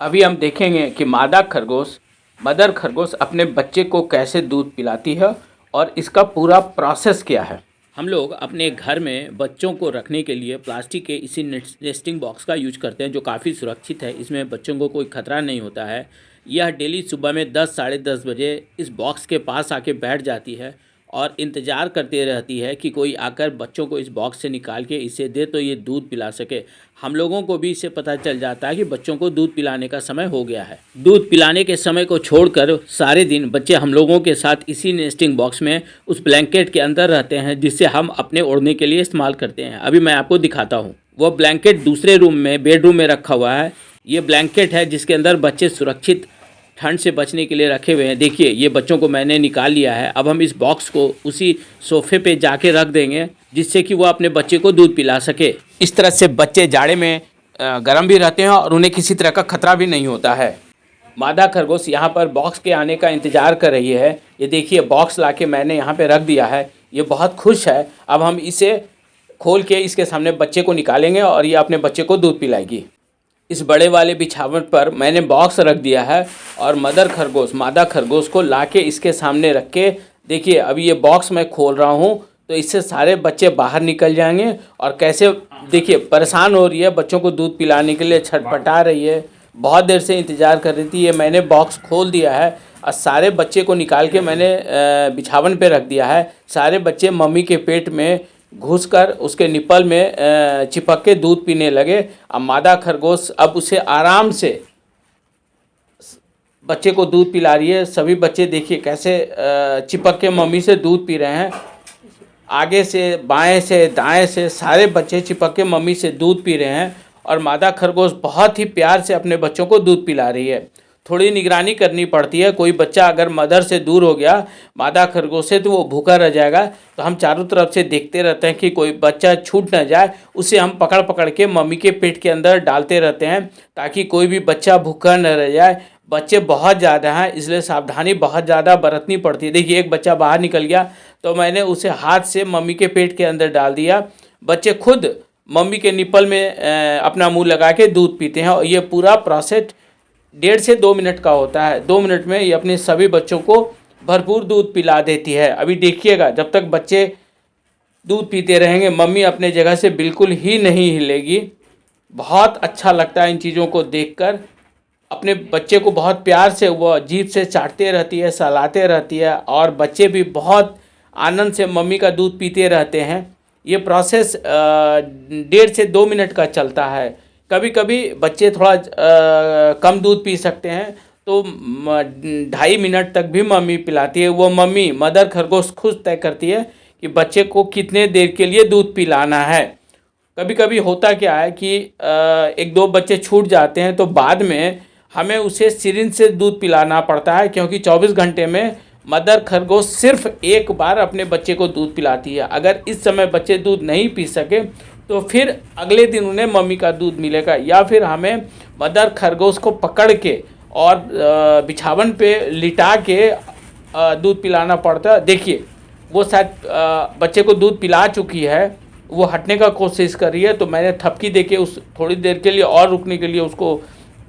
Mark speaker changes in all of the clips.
Speaker 1: अभी हम देखेंगे कि मादा खरगोश मदर खरगोश अपने बच्चे को कैसे दूध पिलाती है और इसका पूरा प्रोसेस क्या है। हम लोग अपने घर में बच्चों को रखने के लिए प्लास्टिक के इसी नेस्टिंग बॉक्स का यूज करते हैं, जो काफ़ी सुरक्षित है। इसमें बच्चों को कोई खतरा नहीं होता है। यह डेली सुबह में 10 साढ़े 10 बजे इस बॉक्स के पास आके बैठ जाती है और इंतज़ार करते रहती है कि कोई आकर बच्चों को इस बॉक्स से निकाल के इसे दे तो ये दूध पिला सके। हम लोगों को भी इससे पता चल जाता है कि बच्चों को दूध पिलाने का समय हो गया है। दूध पिलाने के समय को छोड़कर सारे दिन बच्चे हम लोगों के साथ इसी नेस्टिंग बॉक्स में उस ब्लैंकेट के अंदर रहते हैं, जिससे हम अपने ओढ़ने के लिए इस्तेमाल करते हैं। अभी मैं आपको दिखाता हूँ। वो ब्लैंकेट दूसरे रूम में बेडरूम में रखा हुआ है। ये ब्लैंकेट है जिसके अंदर बच्चे सुरक्षित ठंड से बचने के लिए रखे हुए हैं। देखिए, ये बच्चों को मैंने निकाल लिया है। अब हम इस बॉक्स को उसी सोफे पे जाके रख देंगे, जिससे कि वो अपने बच्चे को दूध पिला सके। इस तरह से बच्चे जाड़े में गर्म भी रहते हैं और उन्हें किसी तरह का खतरा भी नहीं होता है। मादा खरगोश यहाँ पर बॉक्स के आने का इंतज़ार कर रही है। ये देखिए, बॉक्स लाके मैंने यहाँ पे रख दिया है। ये बहुत खुश है। अब हम इसे खोल के इसके सामने बच्चे को निकालेंगे और ये अपने बच्चे को दूध पिलाएगी। इस बड़े वाले बिछावन पर मैंने बॉक्स रख दिया है और मादा खरगोश को लाके इसके सामने रख के देखिए, अभी ये बॉक्स मैं खोल रहा हूँ तो इससे सारे बच्चे बाहर निकल जाएंगे। और कैसे देखिए, परेशान हो रही है, बच्चों को दूध पिलाने के लिए छटपटा रही है, बहुत देर से इंतज़ार कर रही थी। ये मैंने बॉक्स खोल दिया है और सारे बच्चे को निकाल के मैंने बिछावन पे रख दिया है। सारे बच्चे मम्मी के पेट में घुसकर उसके निप्पल में चिपक के दूध पीने लगे। अब मादा खरगोश अब उसे आराम से बच्चे को दूध पिला रही है। सभी बच्चे देखिए कैसे चिपक के मम्मी से दूध पी रहे हैं। आगे से, बाएं से, दाएं से सारे बच्चे चिपक के मम्मी से दूध पी रहे हैं और मादा खरगोश बहुत ही प्यार से अपने बच्चों को दूध पिला रही है। थोड़ी निगरानी करनी पड़ती है। कोई बच्चा अगर मदर से दूर हो गया मादा खरगोश से तो वो भूखा रह जाएगा। तो हम चारों तरफ से देखते रहते हैं कि कोई बच्चा छूट न जाए। उसे हम पकड़ पकड़ के मम्मी के पेट के अंदर डालते रहते हैं ताकि कोई भी बच्चा भूखा न रह जाए। बच्चे बहुत ज़्यादा हैं, इसलिए सावधानी बहुत ज़्यादा बरतनी पड़ती है। देखिए, एक बच्चा बाहर निकल गया तो मैंने उसे हाथ से मम्मी के पेट के अंदर डाल दिया। बच्चे खुद मम्मी के निप्पल में अपना मुंह लगा के दूध पीते हैं और ये पूरा प्रोसेस 1.5 से 2 मिनट का होता है। 2 मिनट में ये अपने सभी बच्चों को भरपूर दूध पिला देती है। अभी देखिएगा, जब तक बच्चे दूध पीते रहेंगे मम्मी अपने जगह से बिल्कुल ही नहीं हिलेगी। बहुत अच्छा लगता है इन चीज़ों को देखकर। अपने बच्चे को बहुत प्यार से वो जीभ से चाटते रहती है, सहलाते रहती है और बच्चे भी बहुत आनंद से मम्मी का दूध पीते रहते हैं। ये प्रोसेस 1.5 से 2 मिनट का चलता है। कभी कभी बच्चे थोड़ा कम दूध पी सकते हैं तो 2.5 मिनट तक भी मम्मी पिलाती है। वो मम्मी मदर खरगोश खुद तय करती है कि बच्चे को कितने देर के लिए दूध पिलाना है। कभी कभी होता क्या है कि 1-2 बच्चे छूट जाते हैं तो बाद में हमें उसे सिरिंज से दूध पिलाना पड़ता है, क्योंकि 24 घंटे में मदर खरगोश सिर्फ एक बार अपने बच्चे को दूध पिलाती है। अगर इस समय बच्चे दूध नहीं पी सके तो फिर अगले दिन उन्हें मम्मी का दूध मिलेगा, या फिर हमें मदर खरगोश को पकड़ के और बिछावन पे लिटा के दूध पिलाना पड़ता है। देखिए, वो शायद बच्चे को दूध पिला चुकी है, वो हटने का कोशिश कर रही है तो मैंने थपकी देके उस थोड़ी देर के लिए और रुकने के लिए उसको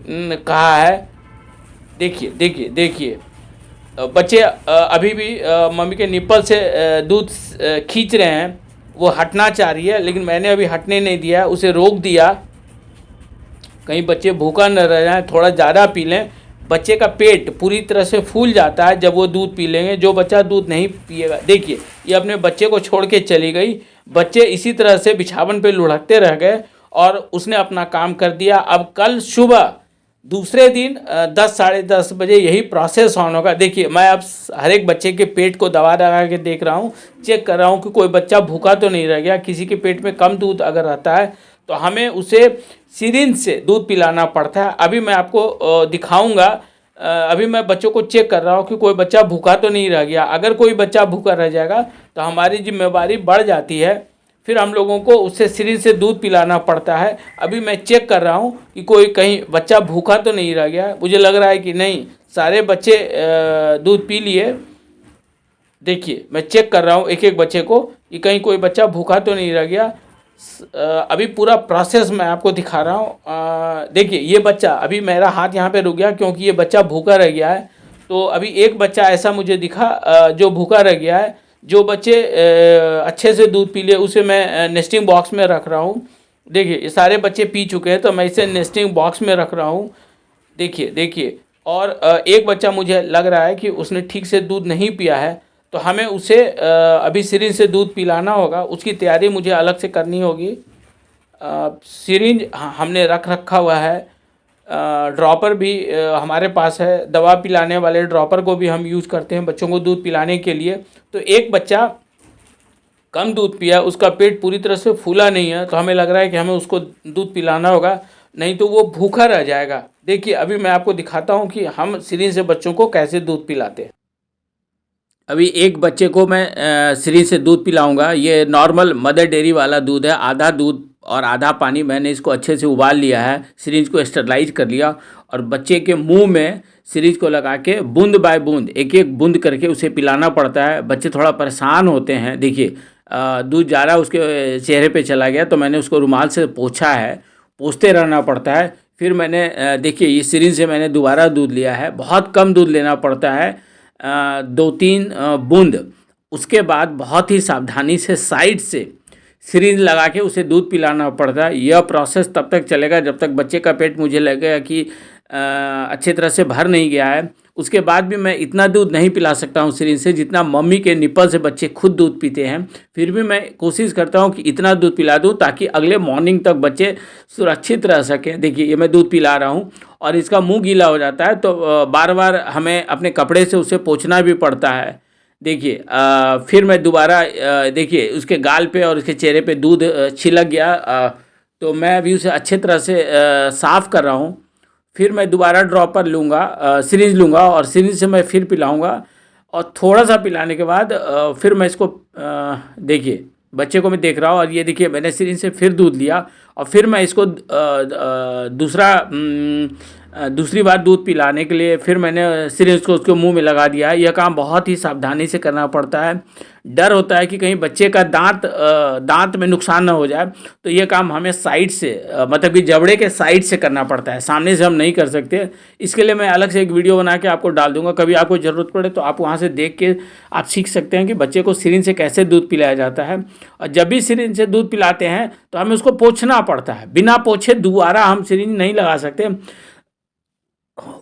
Speaker 1: कहा है। देखिए देखिए देखिए, बच्चे अभी भी मम्मी के निप्पल से दूध खींच रहे हैं। वो हटना चाह रही है लेकिन मैंने अभी हटने नहीं दिया, उसे रोक दिया। कहीं बच्चे भूखा न रह जाएं, थोड़ा ज़्यादा पी लें। बच्चे का पेट पूरी तरह से फूल जाता है जब वो दूध पी लेंगे। जो बच्चा दूध नहीं पिएगा, देखिए ये अपने बच्चे को छोड़ के चली गई। बच्चे इसी तरह से बिछावन पे लुढ़कते रह गए और उसने अपना काम कर दिया। अब कल सुबह दूसरे दिन 10 साढ़े 10 बजे यही प्रोसेस ऑन होगा। देखिए, मैं अब हर एक बच्चे के पेट को दबा दबा के देख रहा हूँ, चेक कर रहा हूँ कि कोई बच्चा भूखा तो नहीं रह गया। किसी के पेट में कम दूध अगर रहता है तो हमें उसे सिरिंज से दूध पिलाना पड़ता है। अभी मैं आपको दिखाऊंगा। अभी मैं बच्चों को चेक कर रहा हूँ कि कोई बच्चा भूखा तो नहीं रह गया। अगर कोई बच्चा भूखा रह जाएगा तो हमारी जिम्मेवारी बढ़ जाती है, फिर हम लोगों को उससे सिरिंज से दूध पिलाना पड़ता है। अभी मैं चेक कर रहा हूँ कि कोई कहीं बच्चा भूखा तो नहीं रह गया। मुझे लग रहा है कि नहीं, सारे बच्चे दूध पी लिए। देखिए, मैं चेक कर रहा हूँ एक एक बच्चे को कि कहीं कोई बच्चा भूखा तो नहीं रह गया। अभी पूरा प्रोसेस मैं आपको दिखा रहा हूँ। देखिए ये बच्चा, अभी मेरा हाथ यहाँ पे रुक गया क्योंकि ये बच्चा भूखा रह गया है। तो अभी एक बच्चा ऐसा मुझे दिखा जो भूखा रह गया है। जो बच्चे अच्छे से दूध पी ले उसे मैं नेस्टिंग बॉक्स में रख रहा हूँ। देखिए ये सारे बच्चे पी चुके हैं तो मैं इसे नेस्टिंग बॉक्स में रख रहा हूँ। देखिए देखिए, और एक बच्चा मुझे लग रहा है कि उसने ठीक से दूध नहीं पिया है, तो हमें उसे अभी सिरिंज से दूध पिलाना होगा। उसकी तैयारी मुझे अलग से करनी होगी। सिरिंज हमने रख रखा हुआ है। ड्रॉपर भी हमारे पास है। दवा पिलाने वाले ड्रॉपर को भी हम यूज़ करते हैं बच्चों को दूध पिलाने के लिए। तो एक बच्चा कम दूध पिया, उसका पेट पूरी तरह से फूला नहीं है, तो हमें लग रहा है कि हमें उसको दूध पिलाना होगा, नहीं तो वो भूखा रह जाएगा। देखिए अभी मैं आपको दिखाता हूँ कि हम सिरिंज से बच्चों को कैसे दूध पिलाते हैं। अभी एक बच्चे को मैं सिरिंज से दूध पिलाऊंगा। ये नॉर्मल मदर डेयरी वाला दूध है, आधा दूध और आधा पानी। मैंने इसको अच्छे से उबाल लिया है, सिरिंज को स्टरलाइज कर लिया और बच्चे के मुंह में सिरिंज को लगा के बूंद बाय बूंद, एक एक बूंद करके उसे पिलाना पड़ता है। बच्चे थोड़ा परेशान होते हैं। देखिए दूध ज़्यादा उसके चेहरे पे चला गया तो मैंने उसको रुमाल से पोंछा है, पोंछते रहना पड़ता है। फिर मैंने देखिए ये सिरिंज से मैंने दोबारा दूध लिया है। बहुत कम दूध लेना पड़ता है, 2-3 बूंद। उसके बाद बहुत ही सावधानी से साइड से सिरिंज लगा के उसे दूध पिलाना पड़ता है। यह प्रोसेस तब तक चलेगा जब तक बच्चे का पेट मुझे लगेगा कि अच्छे तरह से भर नहीं गया है। उसके बाद भी मैं इतना दूध नहीं पिला सकता हूँ सिरिंज से जितना मम्मी के निपल से बच्चे खुद दूध पीते हैं। फिर भी मैं कोशिश करता हूँ कि इतना दूध पिला दूँ ताकि अगले मॉर्निंग तक बच्चे सुरक्षित रह सकें। देखिए ये मैं दूध पिला रहा हूँ और इसका मुंह गीला हो जाता है, तो बार बार हमें अपने कपड़े से उसे पोंछना भी पड़ता है। देखिए फिर मैं दोबारा देखिए उसके गाल पे और उसके चेहरे पे दूध छिलक गया, तो मैं अभी उसे अच्छे तरह से साफ़ कर रहा हूँ। फिर मैं दोबारा ड्रॉपर लूँगा, सिरिंज लूँगा और सिरिंज से मैं फिर पिलाऊँगा। और थोड़ा सा पिलाने के बाद फिर मैं इसको देखिए बच्चे को मैं देख रहा हूँ और ये देखिए मैंने सिरिंज से फिर दूध लिया और फिर मैं इसको दूसरी बार दूध पिलाने के लिए फिर मैंने सिरिंज को उसके मुंह में लगा दिया है। यह काम बहुत ही सावधानी से करना पड़ता है। डर होता है कि कहीं बच्चे का दांत में नुकसान ना हो जाए, तो यह काम हमें साइड से मतलब कि जबड़े के साइड से करना पड़ता है, सामने से हम नहीं कर सकते। इसके लिए मैं अलग से एक वीडियो बना के आपको डाल दूंगा। कभी आपको ज़रूरत पड़े तो आप वहाँ से देख के आप सीख सकते हैं कि बच्चे को सिरिंज से कैसे दूध पिलाया जाता है। और जब भी सिरिंज से दूध पिलाते हैं तो हमें उसको पोंछना पड़ता है। बिना पोंछे दोबारा हम सिरिंज नहीं लगा सकते।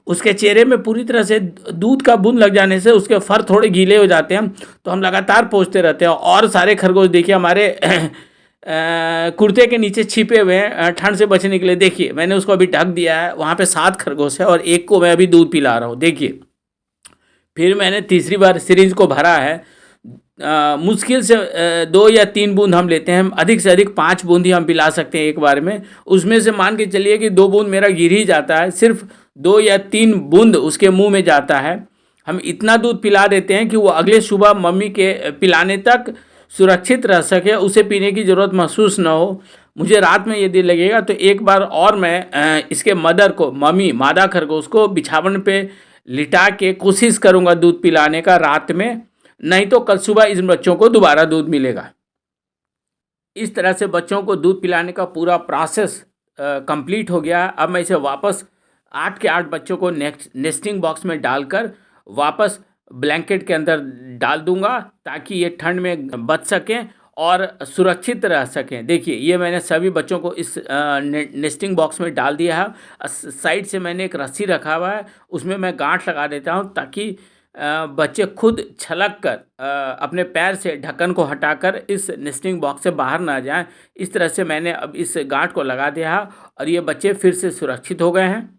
Speaker 1: उसके चेहरे में पूरी तरह से दूध का बूंद लग जाने से उसके फर थोड़े गीले हो जाते हैं, तो हम लगातार पोंछते रहते हैं। और सारे खरगोश देखिए हमारे कुर्ते के नीचे छिपे हुए हैं ठंड से बचने के लिए। देखिए मैंने उसको अभी ढक दिया है, वहाँ पे 7 खरगोश है और एक को मैं अभी दूध पिला रहा हूँ। देखिए फिर मैंने तीसरी बार सिरिंज को भरा है। मुश्किल से 2 या 3 बूंद हम लेते हैं, अधिक से अधिक 5 बूंद ही हम पिला सकते हैं एक बार में। उसमें से मान के चलिए कि 2 बूंद मेरा गिर ही जाता है, सिर्फ 2 या 3 बूंद उसके मुंह में जाता है। हम इतना दूध पिला देते हैं कि वो अगले सुबह मम्मी के पिलाने तक सुरक्षित रह सके, उसे पीने की ज़रूरत महसूस ना हो। मुझे रात में यदि लगेगा तो एक बार और मैं इसके मदर को, मम्मी मादा खरगोश को बिछावन पे लिटा के कोशिश करूँगा दूध पिलाने का रात में, नहीं तो कल सुबह इन बच्चों को दोबारा दूध मिलेगा। इस तरह से बच्चों को दूध पिलाने का पूरा प्रोसेस कंप्लीट हो गया। अब मैं इसे वापस 8 के 8 बच्चों को नेस्टिंग बॉक्स में डालकर वापस ब्लैंकेट के अंदर डाल दूंगा ताकि ये ठंड में बच सकें और सुरक्षित रह सकें। देखिए ये मैंने सभी बच्चों को इस नेस्टिंग बॉक्स में डाल दिया है। साइड से मैंने एक रस्सी रखा हुआ है, उसमें मैं गांठ लगा देता हूं ताकि बच्चे खुद छलक कर अपने पैर से ढक्कन को हटाकर इस नेस्टिंग बॉक्स से बाहर ना जाएं। इस तरह से मैंने अब इस गांठ को लगा दिया है और ये बच्चे फिर से सुरक्षित हो गए हैं।